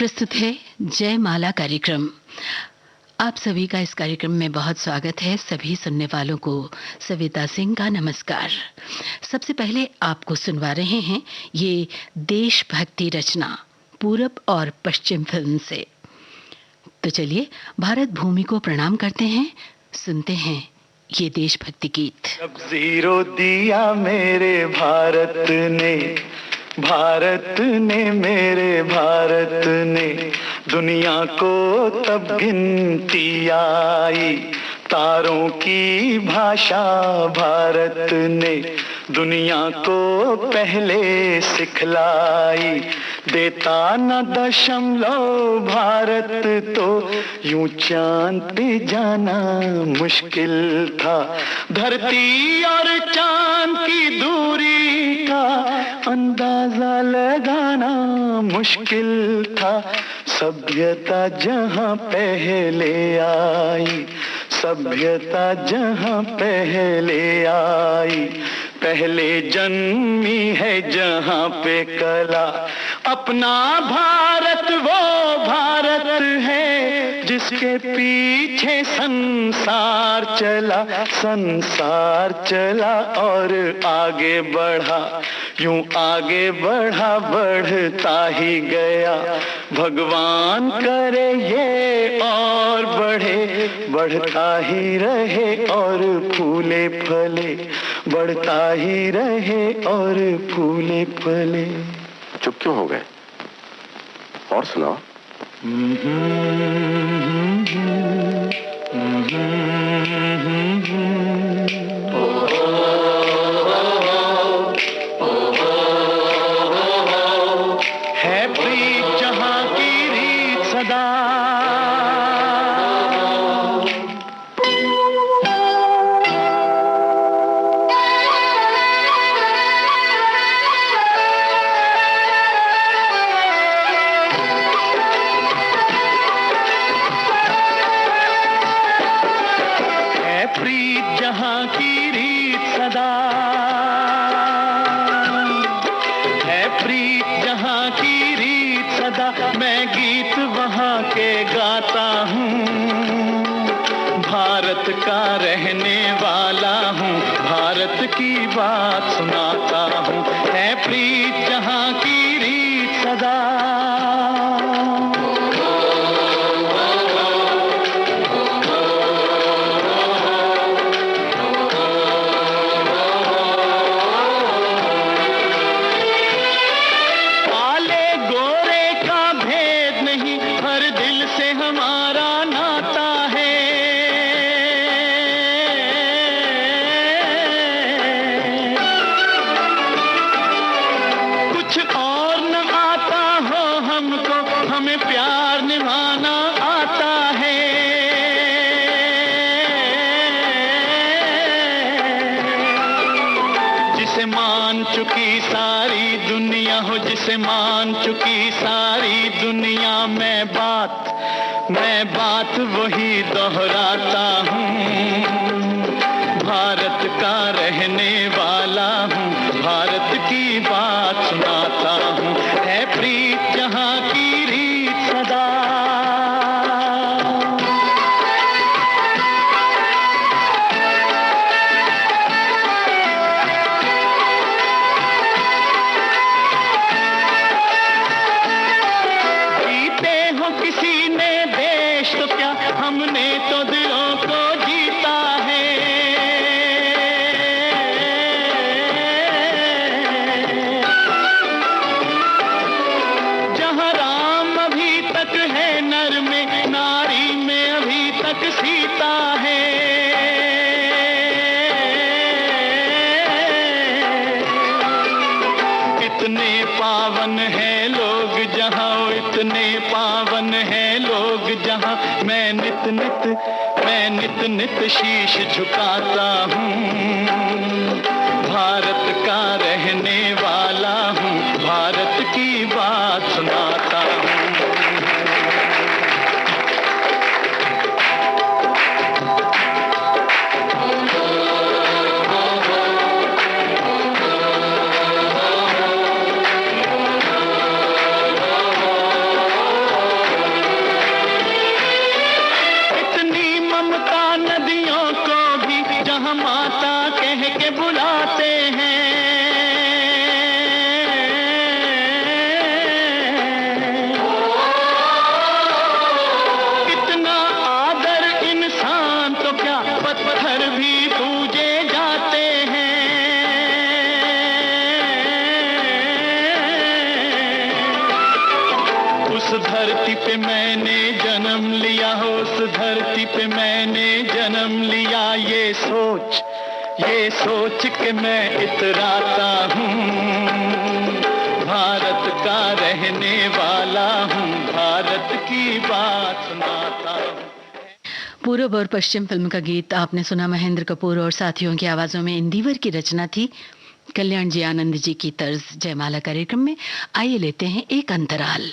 प्रस्तुत है जयमाला कार्यक्रम। आप सभी का इस कार्यक्रम में बहुत स्वागत है। सभी सुनने वालों को सविता सिंह का नमस्कार। सबसे पहले आपको सुनवा रहे हैं ये देशभक्ति रचना पूरब और पश्चिम फिल्म से। तो चलिए भारत भूमि को प्रणाम करते हैं, सुनते हैं ये देशभक्ति गीत। जब जीरो दिया मेरे भारत ने मेरे भारत ने, दुनिया को तब गिनती आई। तारों की भाषा भारत ने दुनिया को पहले सिखलाई। देता न दशमलव भारत तो यूं चांद पे जाना मुश्किल था। धरती और चांद की दूरी का अंदाजा लगाना मुश्किल था। सभ्यता जहां पहले आई, सभ्यता जहां पहले आई, पहले जन्मी है जहां पे कला। अपना भारत वो भारत है जिसके पीछे संसार चला और आगे बढ़ा, यूं आगे बढ़ा, बढ़ता ही गया। भगवान करे ये और बढ़े, बढ़ता ही रहे और फूले फले, बढ़ता ही रहे और फूले फले। चुप क्यों हो गए? और सुनाओ। है प्रीत जहां की रीत सदा, मैं गीत वहाँ के गाता हूँ। भारत का रहने वाला हूँ, भारत की बात सुनाता हूँ। है प्रीत जहाँ की रीत सदा। हमें प्यार निभाना आता है। जिसे मान चुकी सारी दुनिया हो, जिसे मान चुकी सारी दुनिया, मैं बात वही दोहराता हूँ। भारत का रहने वाला हूँ, भारत की बात सुनाता हूँ। है प्रीत जहाँ की रीत सदा। जीते हो किसी ने देश तो क्या, हमने तो दिलों को जीता है। जहाँ राम अभी तक है नर में, नारी में अभी तक सीता है। इतने पावन है लोग जहाँ, इतने पावन है लोग जहाँ, मैं नित नित शीश झुकाता हूँ। भारत का रहने वाला हूँ, भारत की बात सुनाता हूँ। ये सोच के मैं इतराता हूँ, भारत का रहने वाला हूँ, भारत की बात सुनाता हूँ। पूरब और पश्चिम फिल्म का गीत आपने सुना। महेंद्र कपूर और साथियों की आवाजों में इंदिवर की रचना थी। कल्याण जी आनंद जी की तर्ज जयमाला कार्यक्रम में। आइए लेते हैं एक अंतराल।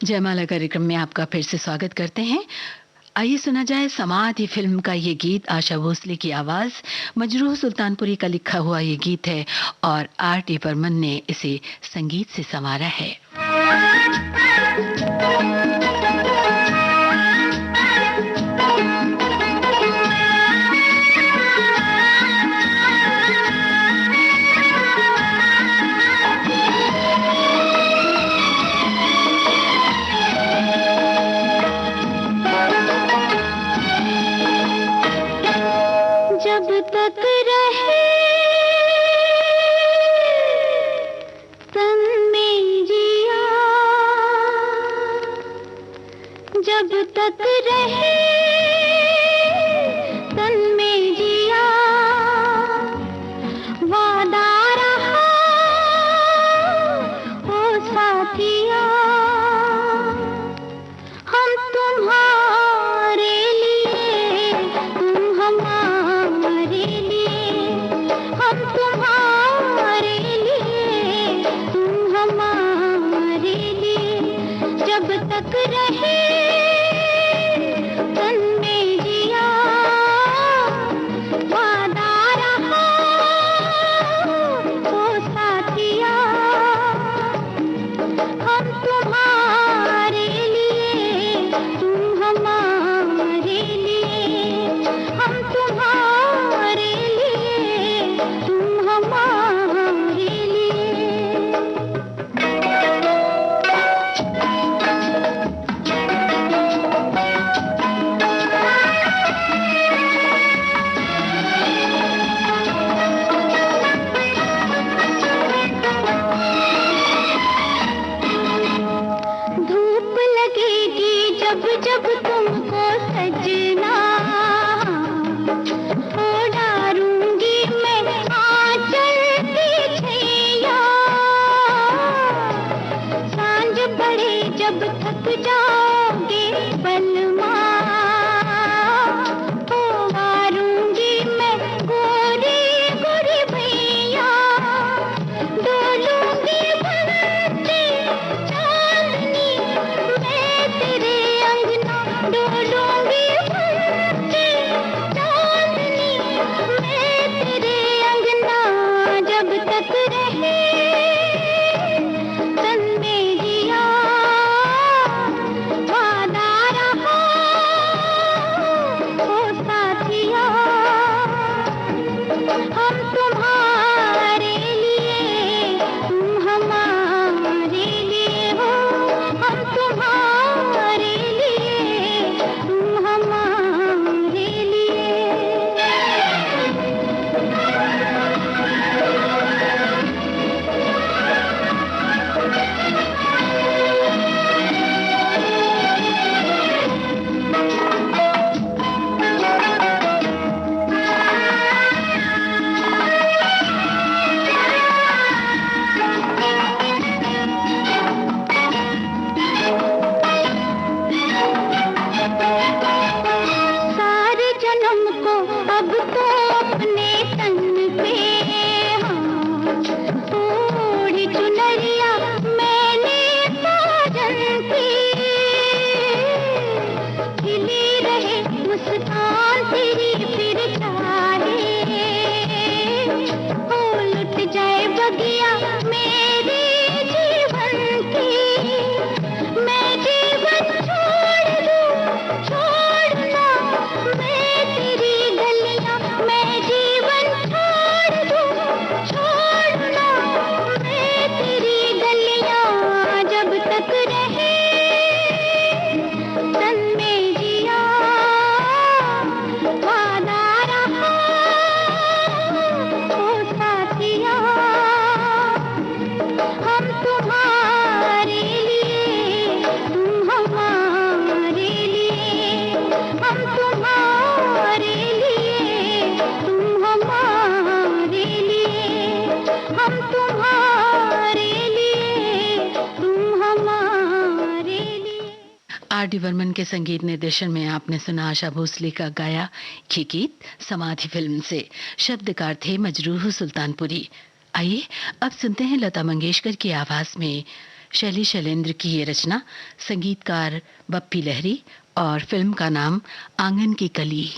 जयमाला कार्यक्रम में आपका फिर से स्वागत करते हैं। आइए सुना जाए समाधि फिल्म का ये गीत। आशा भोसले की आवाज, मजरूह सुल्तानपुरी का लिखा हुआ ये गीत है और R.T. बर्मन ने इसे संगीत से संवारा है। जब तक रहे तन में जिया, वादा रहा ओ साथिया, हम तुम्हारे लिए हम तुम्हारे लिए, तुम हमारे लिए हो। हम तुम्हारे लिए, तुम हमारे लिए। सारे जन्म को अब तो अपने तन पे, हाँ, ओढ़ी चुनरिया मैंने साजन की। खिली रहे मुस्कान तेरी फिर चाहे, हो लुट जाए बगिया मेरे जीवन की। मैं जीवन छोड़ दूं, छोड़ना मैं तेरी गलियां। मैं जीवन छोड़ दूं, छोड़ना मैं तेरी गलियां। जब तक रहे तन में जिया, वादा रहा ओ साथिया। हम तुम्हारे लिए, तुम हमारे लिए। हम तुम्हारे लिए, तुम हमारे लिए। हम तुम्हारे लिए, तुम हमारे लिए। आर डी बर्मन के संगीत निर्देशन में आपने सुना आशा भोसले का गाया ये गीत समाधि फिल्म से। शब्दकार थे मजरूह सुल्तानपुरी। आइए अब सुनते हैं लता मंगेशकर की आवाज में शैली शैलेंद्र की ये रचना, संगीतकार बप्पी लहरी, और फिल्म का नाम आंगन की कली।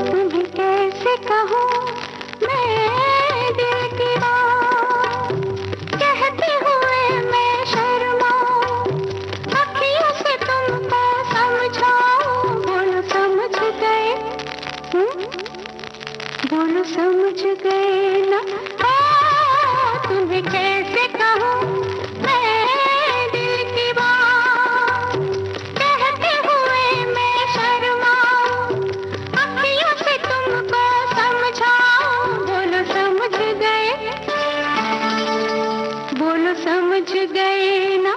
तुम्हें कैसे कहूँ मैं दिल की बात, कहते हुए मैं शर्माऊं। अखियों से तुमको समझाऊं। बोलो समझ गए, बोलो समझ गए ना। तुम्हें कैसे कहूँ मैं दिल की बात, कहते हुए मैं शर्माऊं। अखियों से तुमको समझाऊं। बोलो समझ गए, बोलो समझ गए ना।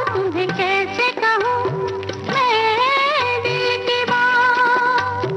तुम्हें कैसे कहूँ मैं दिल की बात।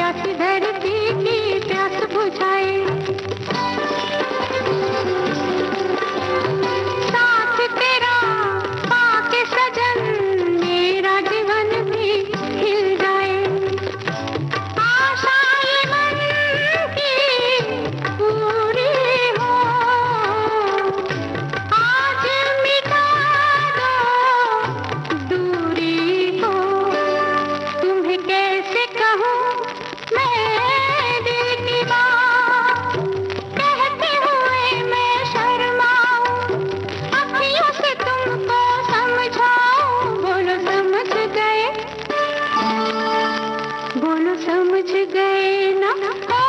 प्यासी धरती की प्यास बुझाए। साथ तेरा पाके सजन मेरा जीवन भी खिल जाए। आशा ये मन की पूरी हो, आज मिटा दो दूरी को। तुम्हें कैसे कहूँ मैं दिल की बात, कहते हुए मैं शर्माऊं, अखियों से तुमको समझाऊं। बोलो समझ गए, बोलो समझ गए ना। ओ,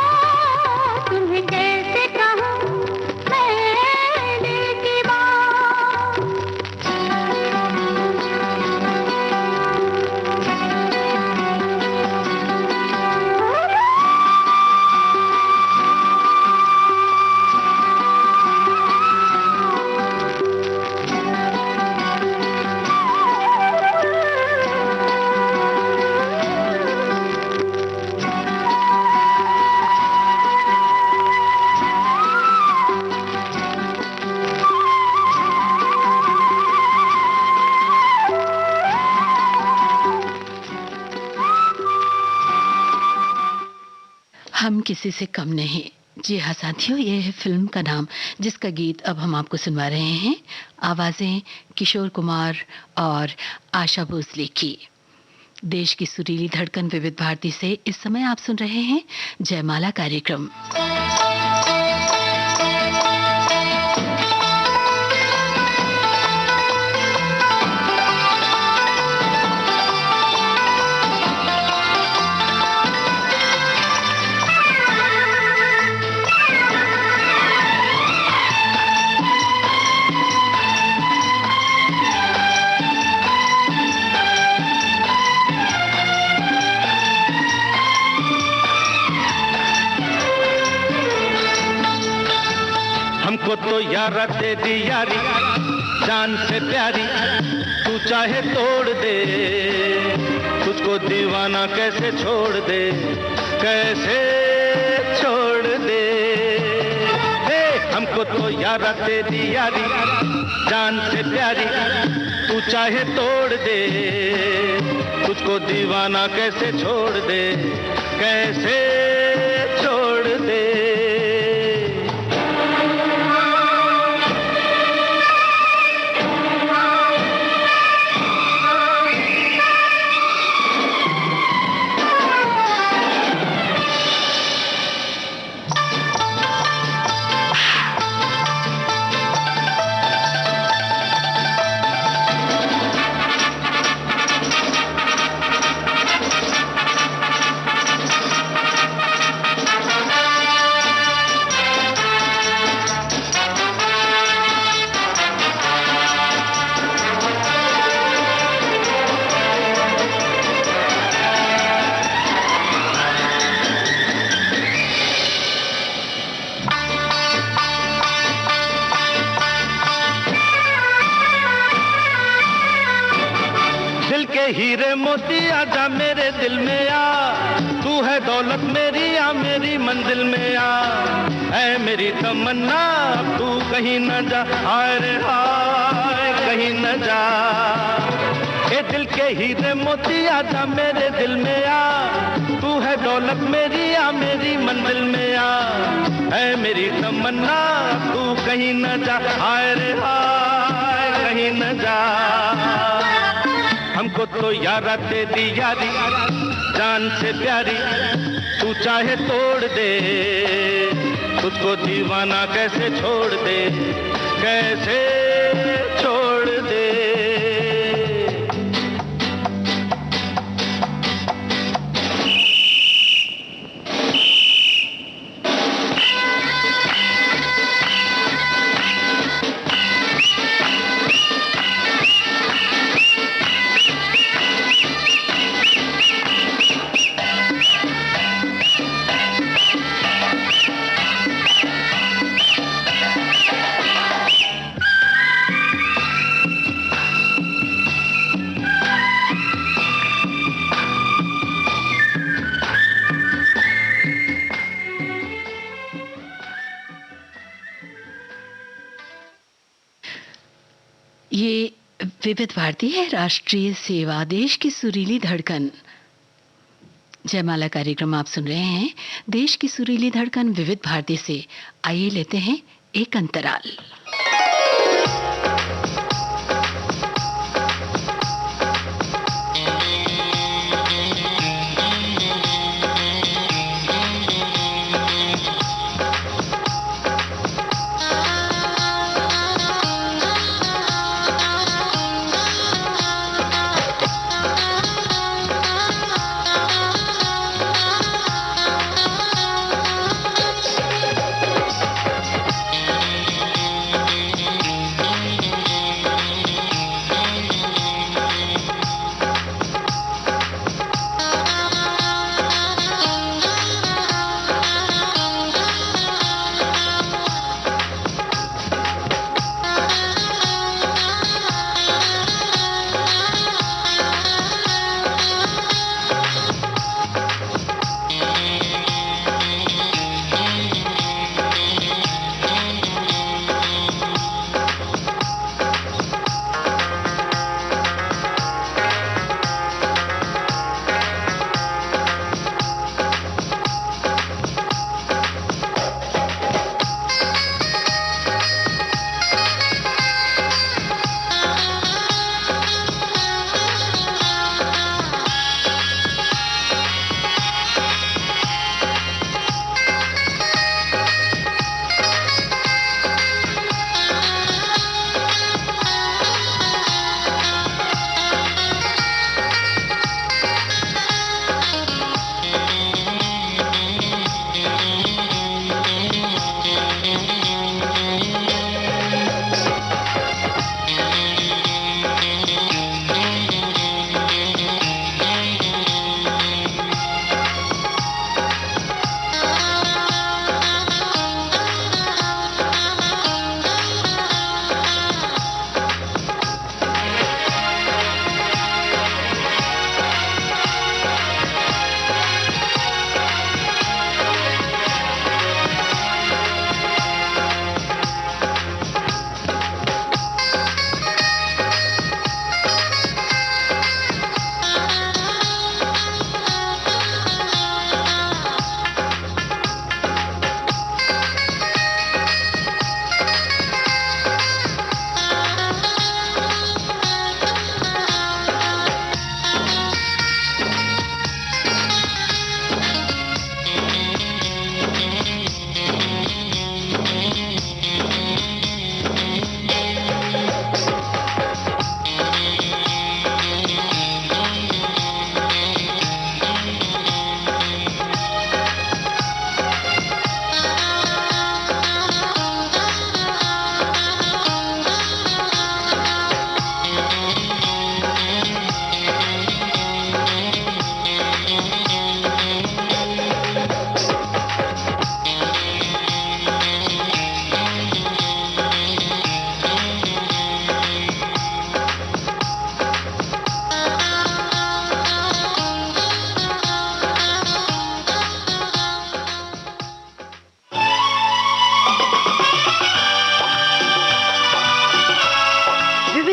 तुम्हें कैसे कहूँ मैं दिल की बात। हम किसी से कम नहीं। जी हाँ साथियों, ये है फिल्म का नाम जिसका गीत अब हम आपको सुनवा रहे हैं। आवाजें किशोर कुमार और आशा भोसले की। देश की सुरीली धड़कन विविध भारती से इस समय आप सुन रहे हैं जयमाला कार्यक्रम। हमको तो यारा तेरी यारी जान से प्यारी, तू चाहे तोड़ दे, तुझको दीवाना कैसे छोड़ दे, कैसे छोड़ दे। हे हमको तो यारा तेरी यारी जान से प्यारी, तू चाहे तोड़ दे, तुझको दीवाना कैसे छोड़ दे, कैसे छोड़ दे। हीरे मोती आजा मेरे दिल में आ, तू है दौलत मेरी आ मेरी मंजिल में आ, ऐ मेरी तमन्ना तू कहीं न जा, हाय रे हाय कहीं न जा। ए दिल के हीरे मोती आजा मेरे दिल में आ, तू है दौलत मेरी आ मेरी मंजिल में आ, ऐ मेरी तमन्ना तू कहीं न जा, हाय रे हाय कहीं न जा। हमको तो यारा तेरी यारी जान से प्यारी, तू चाहे तोड़ दे, तुझको दीवाना कैसे छोड़ दे, कैसे छोड़ दे। ये विविध भारती है, राष्ट्रीय सेवा, देश की सुरीली धड़कन। जयमाला कार्यक्रम आप सुन रहे हैं, देश की सुरीली धड़कन विविध भारती से। आइए लेते हैं एक अंतराल।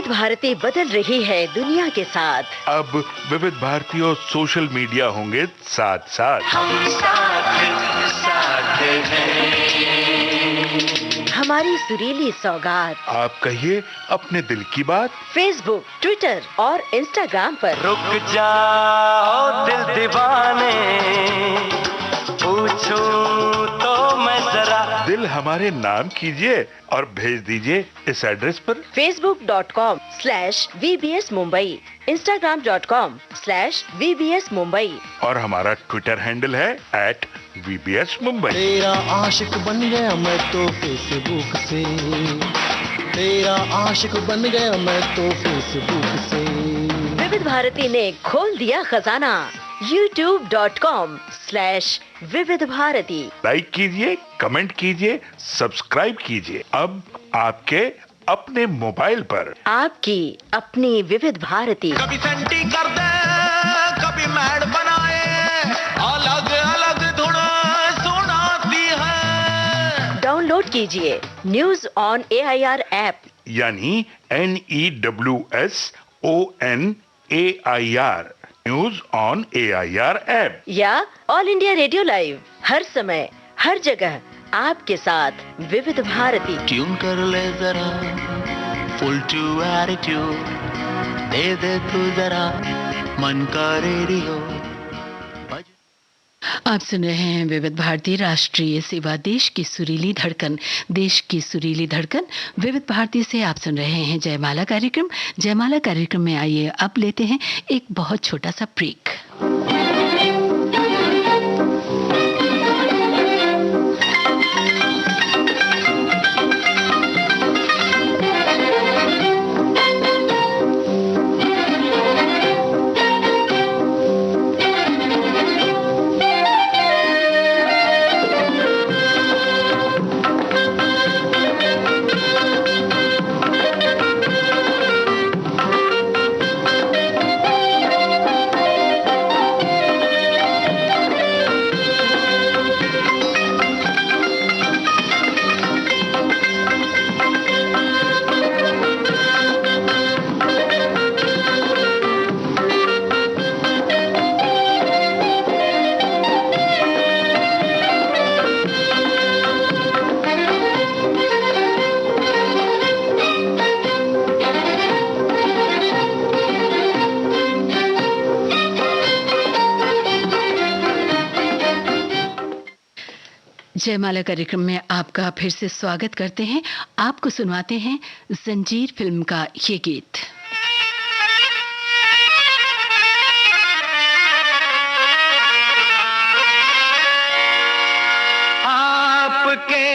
भारती बदल रही है दुनिया के साथ। अब विविध भारती और सोशल मीडिया होंगे साथ साथ। हम साथ साथ हैं। हमारी सुरीली सौगात। आप कहिए अपने दिल की बात। फेसबुक, ट्विटर और इंस्टाग्राम पर। रुक जाओ दिल दीवाने, पूछूं तो मैं जरा। दिल हमारे नाम कीजिए और भेज दीजिए इस एड्रेस पर। facebook.com/VBS Mumbai, Instagram.com/VBS Mumbai और हमारा ट्विटर हैंडल है @VBS Mumbai। तेरा आशिक बन गया मैं तो फेसबुक से, तेरा आशिक बन गया मैं तो फेसबुक से। विविध भारती ने खोल दिया खजाना। youtube.com/विविध भारती। लाइक कीजिए, कमेंट कीजिए, सब्सक्राइब कीजिए। अब आपके अपने मोबाइल पर आपकी अपनी विविध भारती। कभी सेंटी कर दे, कभी मैड बनाए, अलग अलग धुन सुनाती है। डाउनलोड कीजिए न्यूज ऑन AIR ऐप यानी NEWSONAIR, news on AIR app. या ऑल इंडिया रेडियो लाइव, हर समय हर जगह आपके साथ विविध भारती। ट्यून कर ले जरा, फुल टू एटीट्यूड दे दे तू जरा मन का रेडियो। आप सुन रहे हैं विविध भारती राष्ट्रीय सेवा, देश की सुरीली धड़कन, देश की सुरीली धड़कन। विविध भारती से आप सुन रहे हैं जयमाला कार्यक्रम। जयमाला कार्यक्रम में आइए अब लेते हैं एक बहुत छोटा सा ब्रेक। जयमाला कार्यक्रम में आपका फिर से स्वागत करते हैं। आपको सुनवाते हैं जंजीर फिल्म का ये गीत। आपके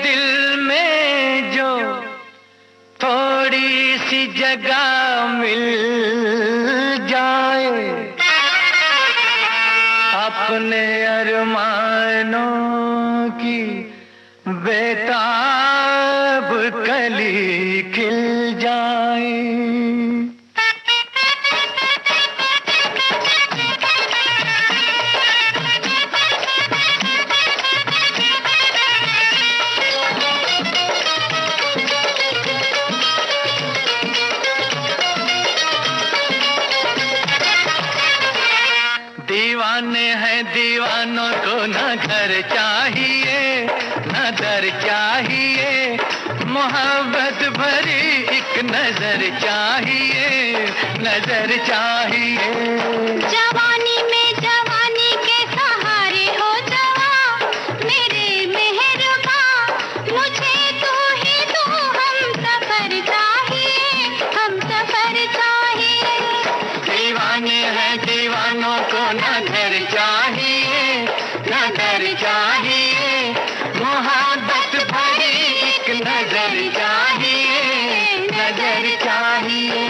दिल में जो थोड़ी सी जगह मिल जाए, अपने अरमानों की बेताब कली खिल जाए। दीवाने हैं दीवानों को न घर चाहिए न दर चाहिए, मोहब्बत भरी एक नजर चाहिए, नजर चाहिए। जवानी में जवानी के सहारे हो जवां, मेरे मेहरबा मुझे तू ही तू, हम सफर चाहिए, हम सफर चाहिए। दीवाने हैं दीवानों को न घर चाहिए न दर चाहिए, मोहब्बत भरी एक नजर चाहिए, नजर चाहिए।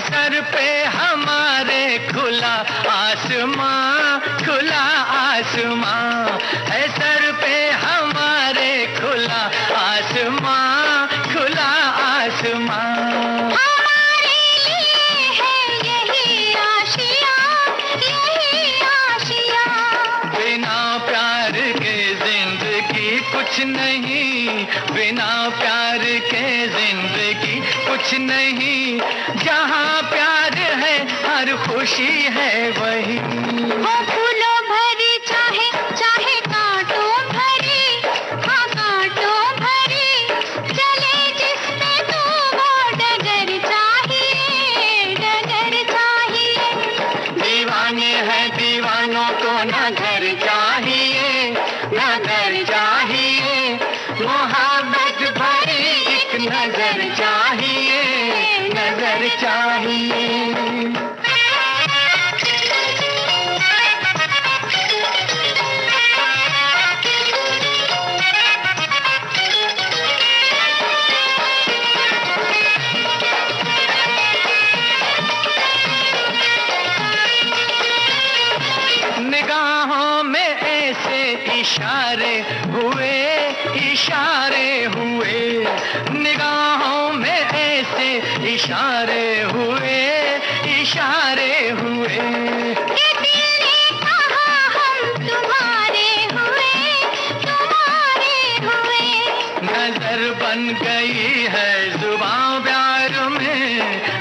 सर पे हमारे खुला आसमां, खुला आसमां है, सर पे हमारे खुला आसमां, खुला आसमां। हमारे लिए है यही आशिया, यही आशिया। बिना प्यार के जिंदगी कुछ नहीं, बिना प्यार के जिंदगी कुछ नहीं। जहाँ प्यार है हर खुशी है वही, वो फूलों भरी चाहे चाहे कांटों भरी, हाँ कांटों भरी, चले जिसमें तू वो डगर चाहिए, डगर चाहिए। दीवाने हैं दीवानों को न घर चाहिए न घर चाहिए, मोहब्बत भरी एक नजर चाहिए, नजर चाहिए। निगाहों में ऐसे इशारे हुए, इशारे हुए, निगाहों में ऐसे इशारे हुए, इशारे हुए कि दिल ने कहा हम तुम्हारे हुए, तुम्हारे हुए। नजर बन गई है जुबां प्यार में,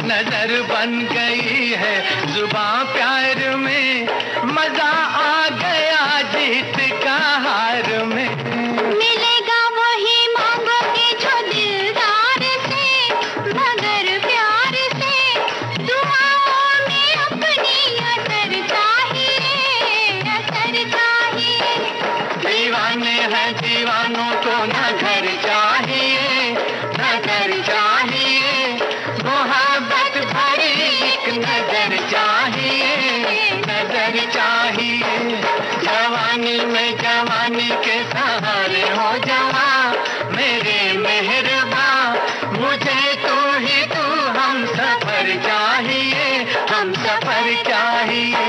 नजर बन गई है जुबां प्यार में, मजा आ गया जीत का हार में। मिलेगा वही मांगोगे जो दिलदार से, मगर प्यार से दुआओं में अपनी असर चाहिए, असर चाहिए। दीवाने हैं दीवानों को न घर चाहिए, न घर चाहिए, मोहब्बत भरी एक नजर चाहिए, नजर चाहिए। जवानी में जवानी के सहारे हो जवा मेरे मेहरबा, मुझे तू ही तू हम सफर चाहिए, हम सफर चाहिए।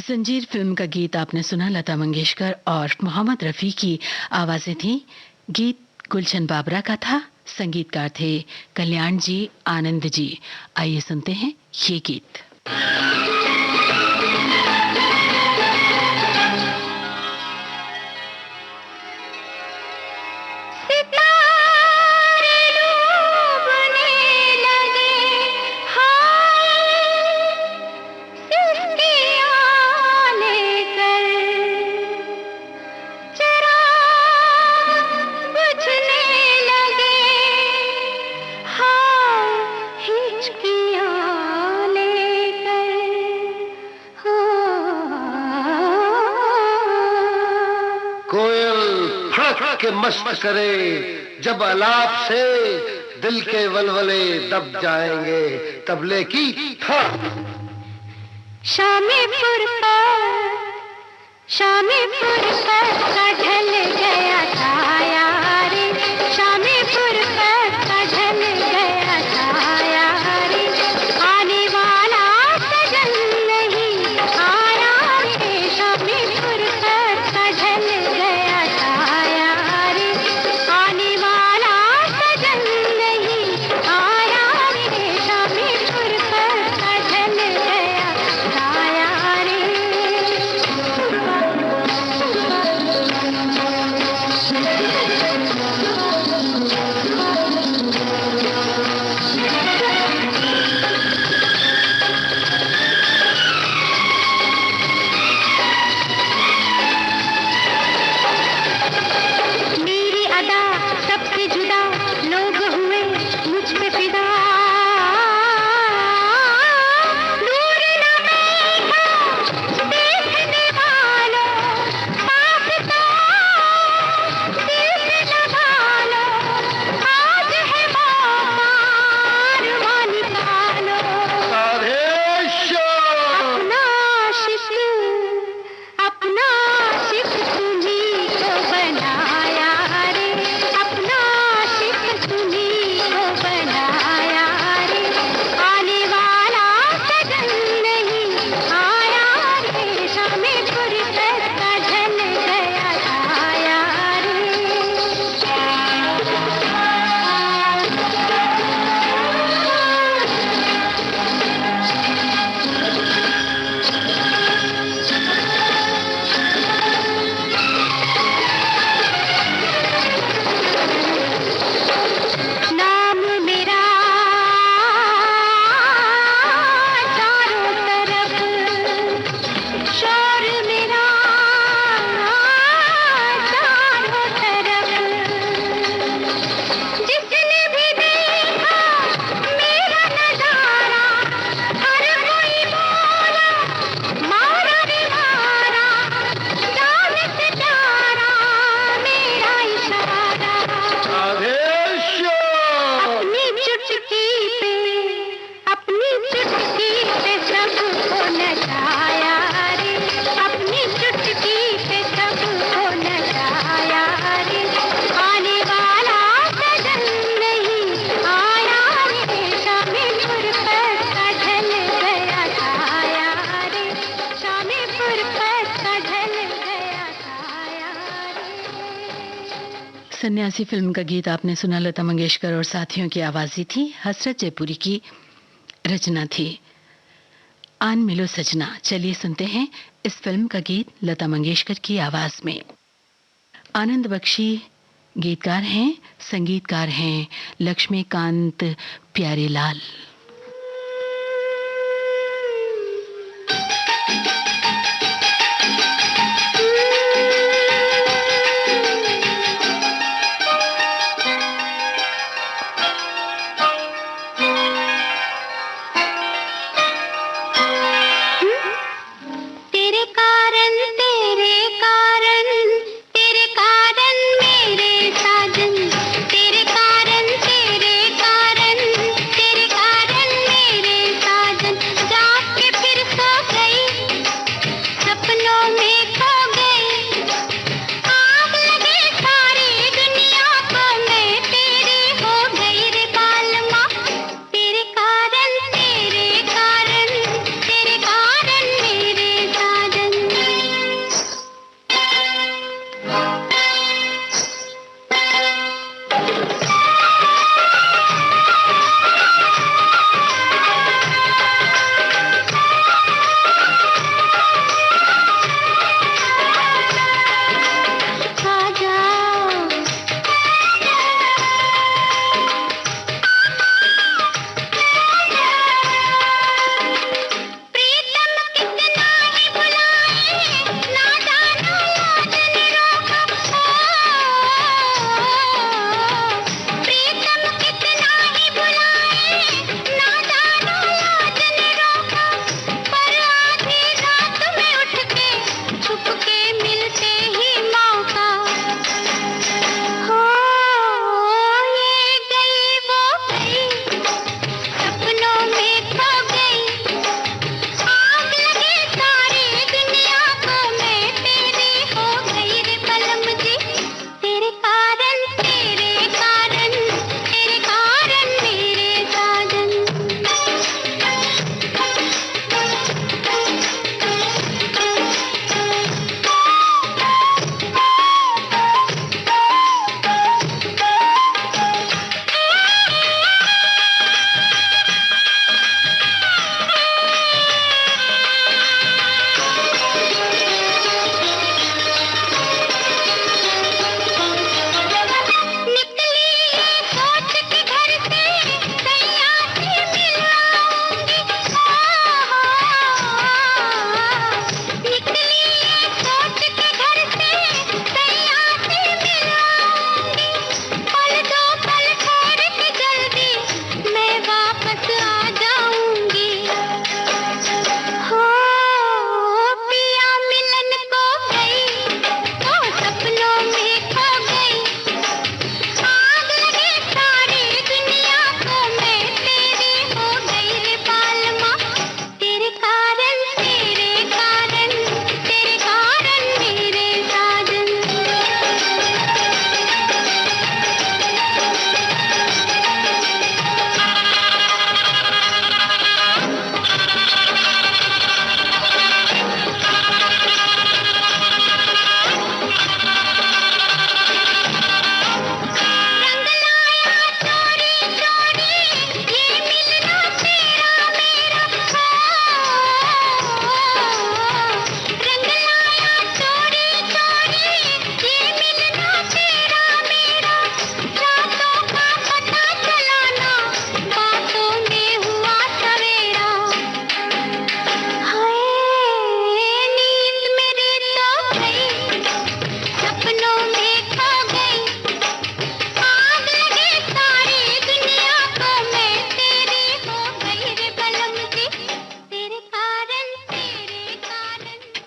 जंजीर फिल्म का गीत आपने सुना। लता मंगेशकर और मोहम्मद रफ़ी की आवाजें थी। गीत गुलशन बाबरा का था। संगीतकार थे कल्याण जी, आनंद जी। आइए सुनते हैं ये गीत। सितारे डूबने लगे, हाय सिसकियाँ लेकर, चिराग बुझने लगे, हाय हिचकियाँ लेकर, कोयल फड़क के मस्त करे, जब अलाप से दिल के वलवले दब जाएंगे, तबले की था। शामीपुर का ढल गया छाया रे, शामीपुर का ढल गया छाया रे, आने वाला सजन नहीं आया रे, शामीपुर का ढल गया छाया रे, आने वाला सजन नहीं आया रे, शामीपुर का ढल गया छाया रे। सन्यासी फिल्म का गीत आपने सुना। लता मंगेशकर और साथियों की आवाज़ी थी। हसरत जयपुरी की रचना थी। आन मिलो सजना। चलिए सुनते हैं इस फिल्म का गीत लता मंगेशकर की आवाज में। आनंद बख्शी गीतकार हैं, संगीतकार हैं लक्ष्मीकांत प्यारेलाल।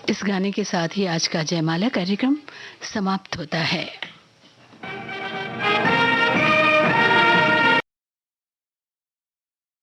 इस गाने के साथ ही आज का जयमाला कार्यक्रम समाप्त होता है।